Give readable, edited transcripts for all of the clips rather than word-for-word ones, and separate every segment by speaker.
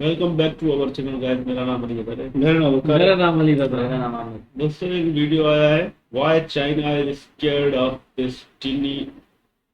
Speaker 1: Welcome back to our channel guys. मेरा नाम अली है।
Speaker 2: मेरा नाम अली रजा है।
Speaker 3: मेरा नाम आमिर।
Speaker 1: दोस्तों एक वीडियो आया है, why China is scared of this tiny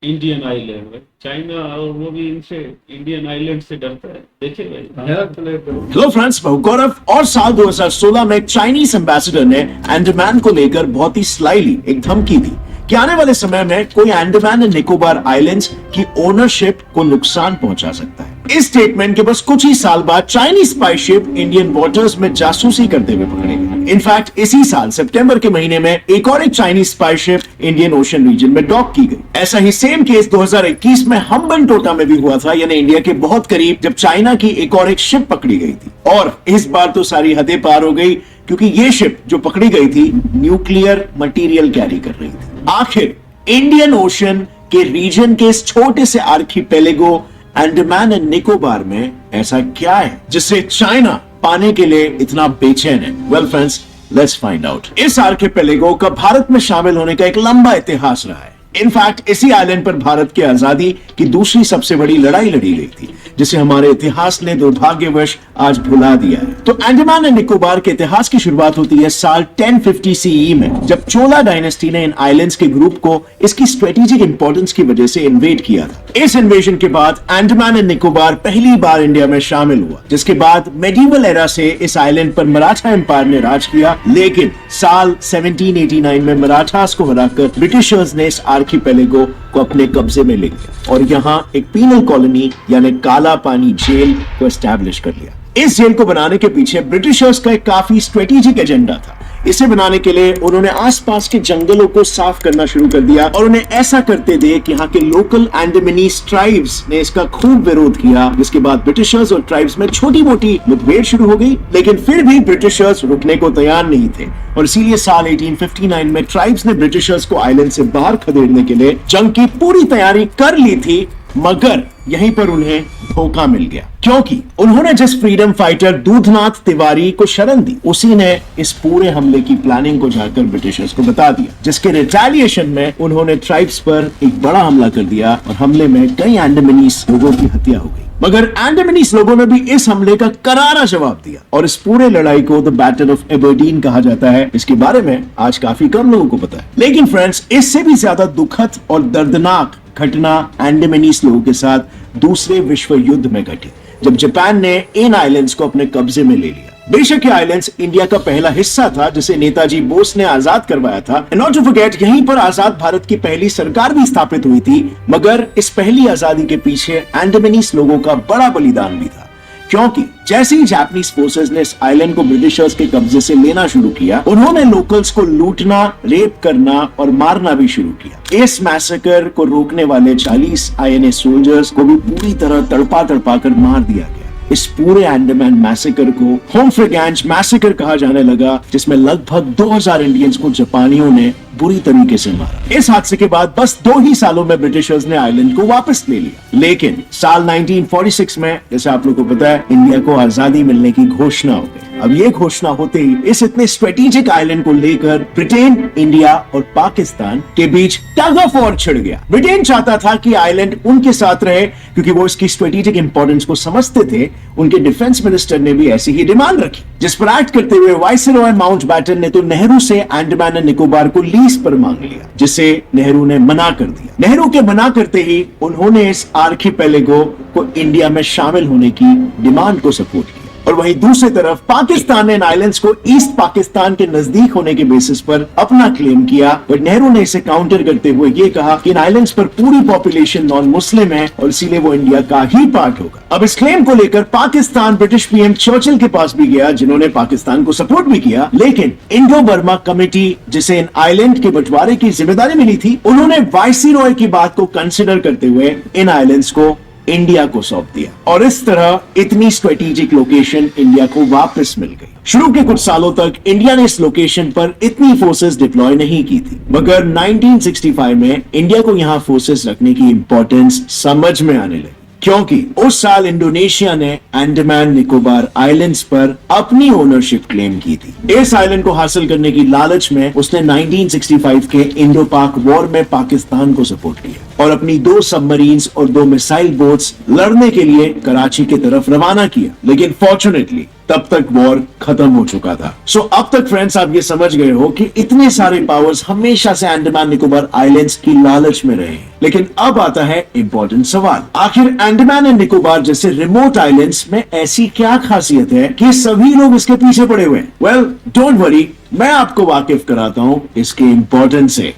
Speaker 1: Indian island. China और वो भी इनसे इंडियन आइलैंड से डरता है। देखे भाई।
Speaker 4: हेलो फ्रेंड्स, मैं हूं गौरव। और साल 2016 में चाइनीज एम्बेसडर ने अंडमान को लेकर बहुत ही स्लाइली एक धमकी दी कि आने वाले समय में कोई अंडमान एंड निकोबार आइलैंड्स की ओनरशिप को नुकसान पहुंचा सकता है। इस स्टेटमेंट के बस कुछ ही साल बाद Chinese spy ship Indian waters में जासूसी करते हुए पकड़े गए। इनफैक्ट इसी साल सितंबर के महीने में एक और Chinese spy ship Indian Ocean region में डॉक की गई। ऐसा ही सेम केस 2021 में हम्बनटोटा में भी हुआ था, यानी इंडिया के बहुत करीब, जब चाइना की एक और एक शिप पकड़ी गई थी। और इस बार तो सारी हदें पार हो गई, क्योंकि ये शिप जो पकड़ी गई थी न्यूक्लियर मटेरियल कैरी कर रही थी। आखिर इंडियन ओशन के रीजन के इस छोटे से आर्किपेलेगो अंडमान एंड निकोबार में ऐसा क्या है जिससे चाइना पाने के लिए इतना बेचैन है? Well friends, let's find out. इस आर्किपेलेगो का भारत में शामिल होने का एक लंबा इतिहास रहा है। इनफैक्ट इसी आइलैंड पर भारत की आजादी की दूसरी सबसे बड़ी लड़ाई लड़ी गई थी, जिसे हमारे इतिहास ने दुर्भाग्यवश आज भुला दिया है। तो अंडमान एंड निकोबार के इतिहास की शुरुआत होती है साल 1050 सीई में, जब चोला डायनेस्टी ने इन आइलैंड्स के ग्रुप को इसकी स्ट्रेटेजिक इंपॉर्टेंस की वजह से इन्वेड किया था। इस इन्वेजन के बाद अंडमान एंड निकोबार पहली बार इंडिया में शामिल हुआ, जिसके बाद मेडिवल एरा से इस आइलैंड पर मराठा एम्पायर ने राज किया। लेकिन साल 1789 में मराठास को हराकर ब्रिटिशर्स ने इस आर्किपेलेगो को अपने कब्जे में ले लिया और यहाँ एक पीनल कॉलोनी यानी काला पानी जेल को एस्टैब्लिश कर लिया। इस जेल को बनाने के पीछे ब्रिटिशर्स का एक काफी स्ट्रेटेजिक एजेंडा था। इसे बनाने के लिए उन्होंने आसपास के जंगलों को साफ करना शुरू कर दिया और उन्हें ऐसा करते देख यहाँ के लोकल अंडमानीज ट्राइब्स ने इसका खूब विरोध किया, जिसके बाद ब्रिटिशर्स और ट्राइब्स में छोटी मोटी मुठभेड़ शुरू हो गई। लेकिन फिर भी ब्रिटिशर्स रुकने को तैयार नहीं थे और इसीलिए साल 1859 में ट्राइब्स ने ब्रिटिशर्स को आइलैंड से बाहर खदेड़ने के लिए जंग की पूरी तैयारी कर ली थी। मगर यहीं पर उन्हें धोखा मिल गया, क्योंकि उन्होंने जिस फ्रीडम फाइटर दूधनाथ तिवारी को शरण दी, उसी ने इस पूरे हमले की प्लानिंग को जाकर ब्रिटिशर्स को बता दिया, जिसके रिटेलिएशन में उन्होंने ट्राइब्स पर एक बड़ा हमला कर दिया और हमले में कई अंडमानीज लोगों की हत्या हो गई। मगर अंडमानीज लोगों ने भी इस हमले का करारा जवाब दिया और इस पूरे लड़ाई को द बैटल ऑफ एबरडीन कहा जाता है। इसके बारे में आज काफी कम लोगों को पता है। लेकिन फ्रेंड्स, इससे भी ज्यादा दुखद और दर्दनाक घटना अंडमानीज लोगों के साथ दूसरे विश्व युद्ध में घटी, जब जापान ने इन आइलैंड्स को अपने कब्जे में ले लिया। बेशक ये आइलैंड्स इंडिया का पहला हिस्सा था, जिसे नेताजी बोस ने आजाद करवाया था। एंड नॉट टू फॉरगेट, यहीं पर आजाद भारत की पहली सरकार भी स्थापित हुई थी। मगर इस पहली आजादी के पीछे अंडमानीज लोगों का बड़ा बलिदान भी था, क्योंकि जैसे ही जापानीज फोर्सेस ने इस आइलैंड को ब्रिटिशर्स के कब्जे से लेना शुरू किया, उन्होंने लोकल्स को लूटना, रेप करना और मारना भी शुरू किया। इस मैसेकर को रोकने वाले 40 INA सोल्जर्स को भी पूरी तरह तड़पा कर मार दिया गया। इस पूरे अंडमान मैसेकर को होमफ्रेगेंज मैसेकर कहा जाने लगा, जिसमें लगभग 2000 इंडियंस को जापानियों ने बुरी तरीके से मारा। इस हादसे के बाद बस 2 ही सालों में ब्रिटिशर्स ने आइलैंड को वापस ले लिया। लेकिन साल 1946 में, जैसे आप लोगों को पता है, इंडिया को आजादी मिलने की घोषणा हो गई। अब ये घोषणा होते ही इस इतने स्ट्रेटेजिक आइलैंड को लेकर ब्रिटेन, इंडिया और पाकिस्तान के बीच टग ऑफ वॉर छिड़ गया। ब्रिटेन चाहता था कि आइलैंड उनके साथ रहे, क्योंकि वो इसकी स्ट्रेटेजिक इंपॉर्टेंस को समझते थे। उनके डिफेंस मिनिस्टर ने भी ऐसी ही डिमांड रखी, जिस पर एक्ट करते हुए वाइसरॉय माउंटबैटन ने तो नेहरू से अंडमान एंड निकोबार को लीज पर मांग लिया, जिसे नेहरू ने मना कर दिया। नेहरू के मना करते ही उन्होंने इस आर्किपेलेगो को इंडिया में शामिल होने की डिमांड को सपोर्ट किया। और वहीं दूसरी तरफ पाकिस्तान ने इन आइलैंड्स को ईस्ट पाकिस्तान के नजदीक होने के बेसिस पर अपना क्लेम किया, और नेहरू ने इसे काउंटर करते हुए ये कहा कि इन आइलैंड्स पर पूरी पॉपुलेशन नॉन मुस्लिम है और इसीलिए वो इंडिया का ही पार्ट होगा। अब इस क्लेम को लेकर पाकिस्तान ब्रिटिश पीएम चर्चिल के पास भी गया, जिन्होंने पाकिस्तान को सपोर्ट भी किया। लेकिन इंडो बर्मा कमेटी, जिसे इन आइलैंड के बंटवारे की जिम्मेदारी मिली थी, उन्होंने वाइसरॉय की बात को कंसिडर करते हुए इन आइलैंड्स को इंडिया को सौंप दिया। और इस तरह इतनी स्ट्रेटेजिक लोकेशन इंडिया को वापस मिल गई। शुरू के कुछ सालों तक इंडिया ने इस लोकेशन पर इतनी फोर्सेस डिप्लॉय नहीं की थी, मगर 1965 में इंडिया को यहां फोर्सेस रखने की इंपॉर्टेंस समझ में आने लगी, क्योंकि उस साल इंडोनेशिया ने अंडमान निकोबार आइलैंड्स पर अपनी ओनरशिप क्लेम की थी। इस आइलैंड को हासिल करने की लालच में उसने 1965 के इंडो पाक वॉर में पाकिस्तान को सपोर्ट किया। और अपनी 2 सबमरीन्स और 2 मिसाइल बोट्स लड़ने के लिए कराची की तरफ रवाना किया, लेकिन फॉर्चुनेटली तब तक वॉर खत्म हो चुका था। सो अब तक फ्रेंड्स आप ये समझ गए हो कि इतने सारे पावर्स हमेशा से अंडमान निकोबार आइलैंड्स की लालच में रहे हैं। लेकिन अब आता है इंपॉर्टेंट सवाल, आखिर अंडमान एंड निकोबार जैसे रिमोट आइलैंड्स में ऐसी क्या खासियत है कि सभी लोग इसके पीछे पड़े हुए हैं? वेल, डोंट वरी, मैं आपको वाकिफ कराता हूं इसके इंपॉर्टेंस से।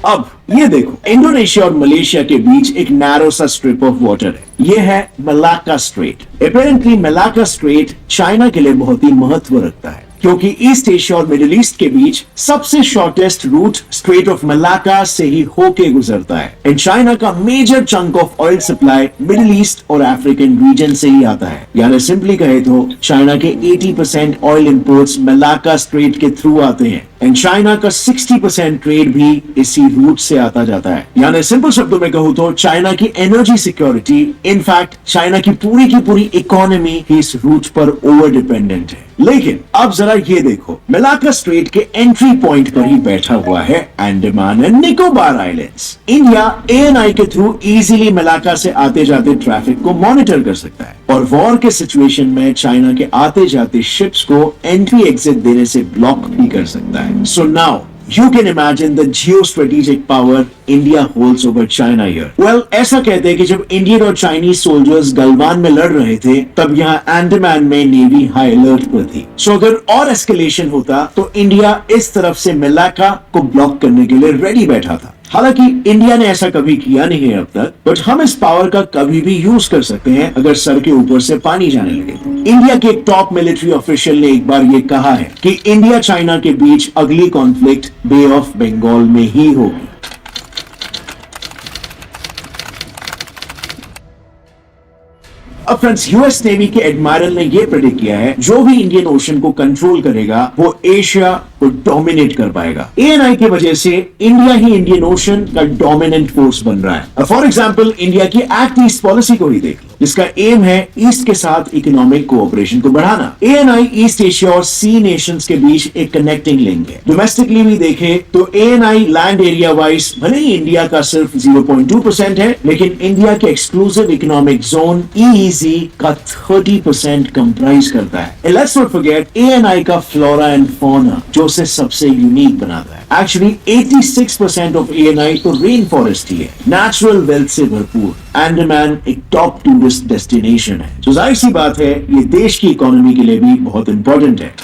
Speaker 4: अब ये देखो, इंडोनेशिया और मलेशिया के बीच एक नैरो सा स्ट्रिप ऑफ वाटर है। ये है Malacca Strait. Apparently Malacca Strait China के लिए बहुत ही महत्व रखता है, क्योंकि ईस्ट एशिया और मिडिल ईस्ट के बीच सबसे shortest route strait of Malacca से ही होके गुजरता है। एंड चाइना का major chunk of oil supply Middle East और अफ्रीकन रीजन से ही आता है। यानी सिंपली कहे तो चाइना के 80% ऑयल इंपोर्ट्स मलाक्का स्ट्रेट के थ्रू आते हैं एंड चाइना का 60% ट्रेड भी इसी रूट से आता जाता है। यानी सिंपल शब्दों में कहूँ तो चाइना की एनर्जी सिक्योरिटी, इनफैक्ट चाइना की पूरी इकोनॉमी इस रूट पर ओवर डिपेंडेंट है। लेकिन अब जरा ये देखो, मलाक्का स्ट्रेट के एंट्री पॉइंट पर ही बैठा हुआ है Andaman and Nicobar islands. India ANI के थ्रू इजीली मलाक्का से आते जाते ट्रैफिक को मॉनिटर कर सकता है और वॉर के सिचुएशन में चाइना के आते जाते शिप्स को एंट्री एग्जिट देने से ब्लॉक भी कर सकता है। So now you can imagine the geostrategic power India holds over China here. Well, ऐसा कहते हैं कि जब इंडियन और चाइनीज सोल्जर्स गलवान में लड़ रहे थे, तब यहाँ अंडमान में नेवी हाई अलर्ट पर थी। सो अगर और एस्केलेशन होता तो इंडिया इस तरफ से मलाक्का को ब्लॉक करने के लिए रेडी बैठा था। हालांकि इंडिया ने ऐसा कभी किया नहीं है अब तक, बट हम इस पावर का कभी भी यूज कर सकते हैं अगर सर के ऊपर से पानी जाने लगे तो। इंडिया के एक टॉप मिलिट्री ऑफिशियल ने एक बार ये कहा है कि इंडिया चाइना के बीच अगली कॉन्फ्लिक्ट बे ऑफ बंगाल में ही होगी। अब फ्रेंड्स, यूएस नेवी के एडमायरल ने यह प्रेडिक्ट किया है, जो भी इंडियन ओशन को कंट्रोल करेगा वो एशिया को डोमिनेट कर पाएगा। ANI की वजह से इंडिया ही इंडियन ओशन का डोमिनेंट फोर्स बन रहा है। फॉर एग्जांपल, इंडिया की एक्ट ईस्ट पॉलिसी को ही देख लो, जिसका एम है ईस्ट के साथ इकोनॉमिक कोऑपरेशन को बढ़ाना। ANI ईस्ट एशिया और सी नेशंस के बीच एक कनेक्टिंग लिंक है। डोमेस्टिकली भी देखें तो ANI लैंड एरिया वाइज भले ही इंडिया का सिर्फ 0.2% है, लेकिन इंडिया के एक्सक्लूसिव इकोनॉमिक जोन EEZ का 30% कंप्राइज करता है। And let's not forget ANI का फ्लोरा एंड फौना, जो उसे सबसे यूनिक बनाता है। एक्चुअली 86% ऑफ ANI तो रेन फॉरेस्ट ही है, नेचुरल वेल्थ से भरपूर। अंडमान एक टॉप टूरिस्ट डेस्टिनेशन है, तो जाहिर सी बात है ये देश की इकोनॉमी के लिए भी बहुत इंपॉर्टेंट है।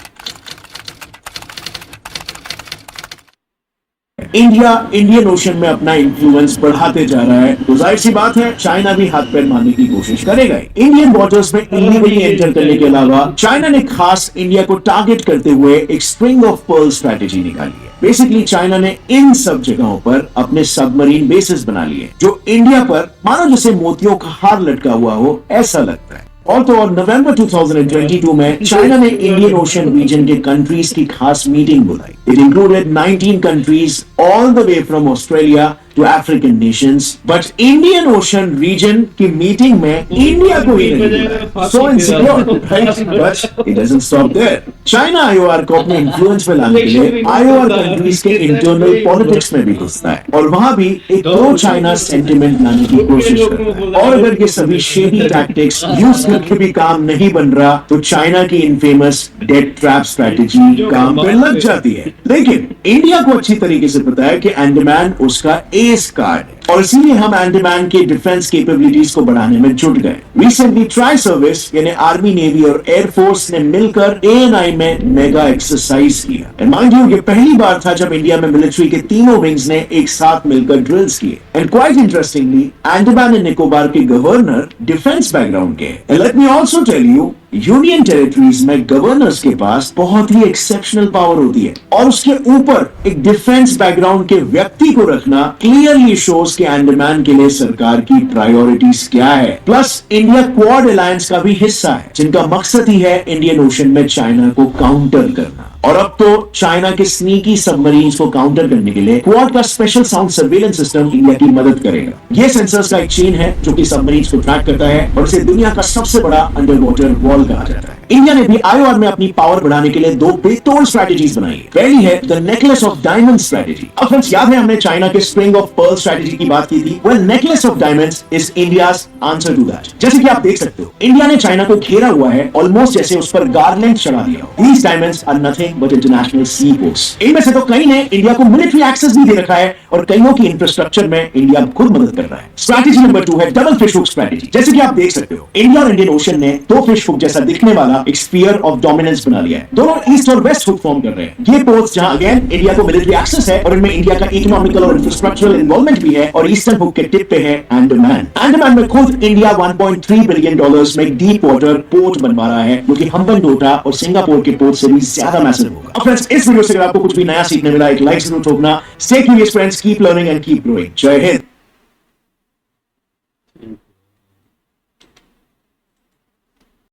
Speaker 4: इंडिया इंडियन ओशन में अपना इन्फ्लुएंस बढ़ाते जा रहा है, तो जाहिर सी बात है चाइना भी हाथ पैर मारने की कोशिश करेगा। इंडियन वाटर्स में इलीगली एंटर करने के अलावा चाइना ने खास इंडिया को टारगेट करते हुए एक स्ट्रिंग ऑफ पर्ल स्ट्रेटेजी निकाली है। बेसिकली चाइना ने इन सब जगहों पर अपने सबमरीन बेसेस बना लिए, जो इंडिया पर मानो जैसे मोतियों का हार लटका हुआ हो ऐसा लगता है। और तो और नवंबर 2022 में चाइना ने इंडियन ओशन रीजन के कंट्रीज की खास मीटिंग बुलाई। It included 19 countries all the way from Australia to African nations, but Indian Ocean region की मीटिंग में इंडिया को ही नहीं बुलाया। So insecure, right? But it doesn't stop there. China IOR को अपने इन्फ्लुएंस में लाने के लिए IOR कंट्रीज के इंटरनल पॉलिटिक्स में भी घुसता है और वहां भी एक प्रो चाइना सेंटिमेंट लाने की कोशिश करता है। और अगर ये सभी शेडी टैक्टिक्स यूज करके भी काम नहीं बन रहा, तो चाइना की इनफेमस डेट ट्रैप स्ट्रेटेजी काम पे लग जाती है। लेकिन इंडिया को अच्छी तरीके से पता है कि अंडमान उसका एस कार्ड है, और इसीलिए हम अंडमान के डिफेंस कैपेबिलिटीज को बढ़ाने में जुट गए। रिसेंटली ट्राई सर्विस यानी आर्मी, नेवी और एयरफोर्स ने मिलकर ANI में मेगा एक्सरसाइज किया। एंड माइंड यू, ये पहली बार था जब इंडिया में मिलिट्री के तीनों विंग्स ने एक साथ मिलकर ड्रिल्स किए। And quite interestingly, Andaman and Nicobar के गवर्नर डिफेंस बैकग्राउंड के। And let me also tell you, union territories में गवर्नर्स के पास बहुत ही एक्सेप्शनल पावर होती है, और उसके ऊपर एक डिफेंस बैकग्राउंड के व्यक्ति को रखना क्लियरली शोज कि अंडमान के लिए सरकार की प्रायोरिटीज क्या है। प्लस इंडिया क्वाड अलायंस का भी हिस्सा है, जिनका मकसद ही है इंडियन ओशन में चाइना को काउंटर करना। और अब तो चाइना के स्नीकी सबमरीन्स को काउंटर करने के लिए क्वाड का special sound surveillance system India की मदद करेगा। ये सेंसर्स का एक चेन है जो कि सबमरीन्स को ट्रैक करता है और इसे दुनिया का सबसे बड़ा अंडर वाटर वॉल कहा जाता है। इंडिया ने भी आईओआर में अपनी पावर बढ़ाने के लिए दो बेतोड़ स्ट्रेटेजीज बनाई है। पहली है the necklace of diamond strategy. अब फ्रेंड्स, याद है हमने चाइना के स्प्रिंग ऑफ पर्ल स्ट्रेटेजी की बात की थी। Well, necklace of diamonds is India's answer to that. जैसे कि आप देख सकते हो, इंडिया ने चाइना को घेरा हुआ है, ऑलमोस्ट जैसे उस पर गार्लैंड चढ़ा दिया हो। These diamonds are nothing but international sea ports। इनमें से तो कई ने इंडिया को मिलिट्री एक्सेस भी दे रखा है और कईयों की इंफ्रास्ट्रक्चर में इंडिया खुद मदद कर रहा है। स्ट्रैटेजी नंबर 2 है डबल फिश हुक स्ट्रैटेजी। जैसे कि आप देख सकते हो, इंडिया और इंडियन ओशन ने दो फिश हुक जैसा दिखने वाला एक स्फीयर ऑफ डोमिनेंस बना लिया है। दोनों ईस्ट और वेस्ट हुक फॉर्म कर रहे हैं। ये पोर्ट्स जहां अगेन इंडिया को मिलिट्री एक्सेस है और इनमें इंडिया का इकोनॉमिकल और इंफ्रास्ट्रक्चरल इन्वॉल्वमेंट भी है, और ईस्टर्न हुक के टिप पे है अंडमान। अंडमान में खुद इंडिया $1.3 बिलियन में डीप वाटर पोर्ट बनवा रहा है, जो कि हम्बनटोटा और सिंगापुर के पोर्ट से भी ज्यादा मैसिव होगा। अब फ्रेंड्स, इस वीडियो से अगर आपको कुछ भी नया सीखने मिला, एक लाइक जरूर ठोकना। Stay curious friends, keep learning and keep growing. Jai Hind.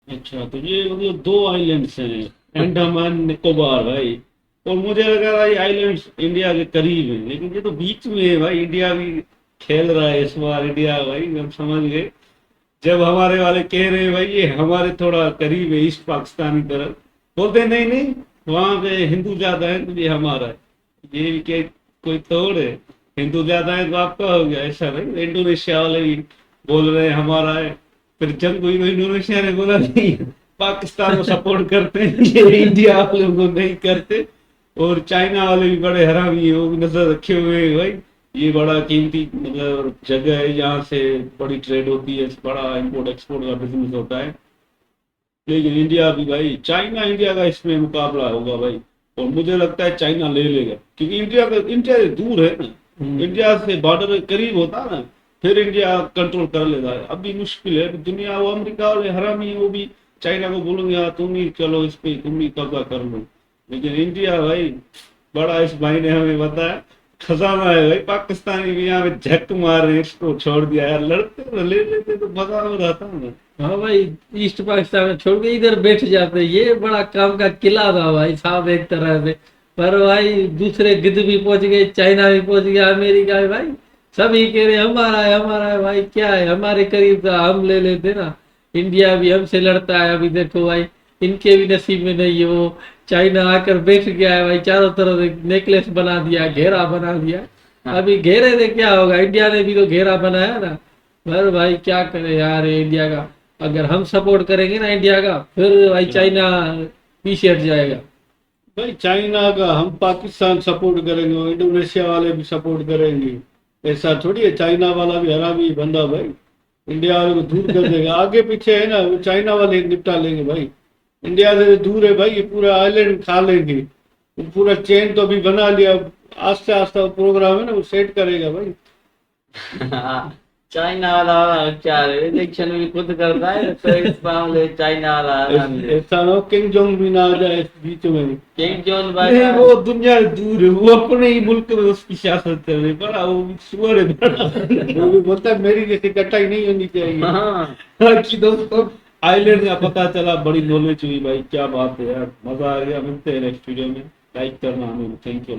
Speaker 1: अच्छा, तो ये मतलब दो आइलैंड्स हैं, अंडमान निकोबार भाई। और मुझे लगा भाई आइलैंड्स इंडिया के करीब हैं, लेकिन ये तो बीच में है भाई। इंडिया भी खेल रहा है इस बार। इंडिया भाई हम समझ गए जब हमारे वाले कह रहे हैं भाई ये हमारे थोड़ा करीब है, ईस्ट पाकिस्तान की तरफ। बोलते नहीं नहीं वहां पे हिंदू ज्यादा है तो ये हमारा है। ये भी क्या कोई तोड़ है? हिंदू ज्यादा है तो आपका हो गया ऐसा भाई। इंडोनेशिया वाले भी बोल रहे हैं हमारा है, फिर जब कोई इंडोनेशिया ने बोला नहीं पाकिस्तान को सपोर्ट करते हैं, ये इंडिया वाले को नहीं करते। और चाइना वाले भी बड़े हरामी है, वो भी नजर रखे हुए हैं भाई। ये बड़ा कीमती मतलब जगह है, यहाँ से बड़ी ट्रेड होती है, बड़ा इंपोर्ट एक्सपोर्ट का बिजनेस होता है। लेकिन इंडिया भी भाई, चाइना इंडिया का इसमें मुकाबला होगा भाई। और मुझे लगता है चाइना ले लेगा, क्योंकि इंडिया से दूर है ना। इंडिया से बॉर्डर करीब होता ना, फिर इंडिया कंट्रोल कर लेता है। अभी मुश्किल है। दुनिया वो अमेरिका वाले हरामी है, वो भी चाइना को बोलेंगे यार तुम ही चलो इस पे, तुम ही कब्जा कर लो। लेकिन इंडिया भाई बड़ा, इस भाई ने हमें बताया खजाना है भाई। पाकिस्तानी भी यहाँ पे झक मार रहे हैं, इसको छोड़ दिया यार। लड़ते तो ले लेते तो मजा हो रहा ना।
Speaker 2: हाँ भाई, ईस्ट पाकिस्तान में छोड़ के इधर बैठ जाते, ये बड़ा काम का किला था भाई साहब एक तरह से। पर भाई दूसरे गिद्ध भी पहुंच गए, चाइना भी पहुंच गया, अमेरिका भी भाई, सभी कह रहे हमारा है भाई। क्या है, हमारे करीब था, हम ले लेते ना। इंडिया भी हमसे लड़ता है। अभी देखो भाई, इनके भी नसीब में नहीं है, वो चाइना आकर बैठ गया है भाई। चारों तरफ एक नेकलेस बना दिया, घेरा बना दिया। अभी घेरे से क्या होगा, इंडिया ने भी तो घेरा बनाया ना। पर भाई क्या करे यार इंडिया का। अगर हम सपोर्ट करेंगे ना इंडिया का, फिर भाई चाइना पीछे हट जाएगा।
Speaker 1: भाई चाइना का हम पाकिस्तान सपोर्ट करेंगे, और इंडोनेशिया वाले भी सपोर्ट करेंगे। ऐसा थोड़ी है, चाइना वाला भी हरामी बंदा भाई। इंडिया वाले को दूर कर देगा। आगे पीछे है ना, वो चाइना वाले निपटा लेंगे भाई। इंडिया से दूर है भाई, ये पूरा आइलैंड खा लेंगे। वो पूरा चेन तो अभी बना लिया, आस्ते आस्ते प्रोग्राम है ना वो सेट करेगा भाई।
Speaker 3: चाइना वाला क्या इलेक्शन भी खुद करता है, तो इस मामले चाइना वाला
Speaker 1: ऐसा ना किंग जोंग भी ना आ जाए इस बीच में।
Speaker 3: किंग जोन
Speaker 1: नहीं, वो दुनिया से दूर है, वो अपने ही मुल्क में उसकी सियासत कर रहे। बड़ा वो सुअर है बड़ा। वो भी बोलता है मेरी जैसी कटाई नहीं होनी चाहिए। कि दोस्तों आइलैंड का पता चला, बड़ी नॉलेज हुई भाई। क्या बात है यार, मजा आ गया। मिलते हैं नेक्स्ट वीडियो में। लाइक करना हमें। Thank you.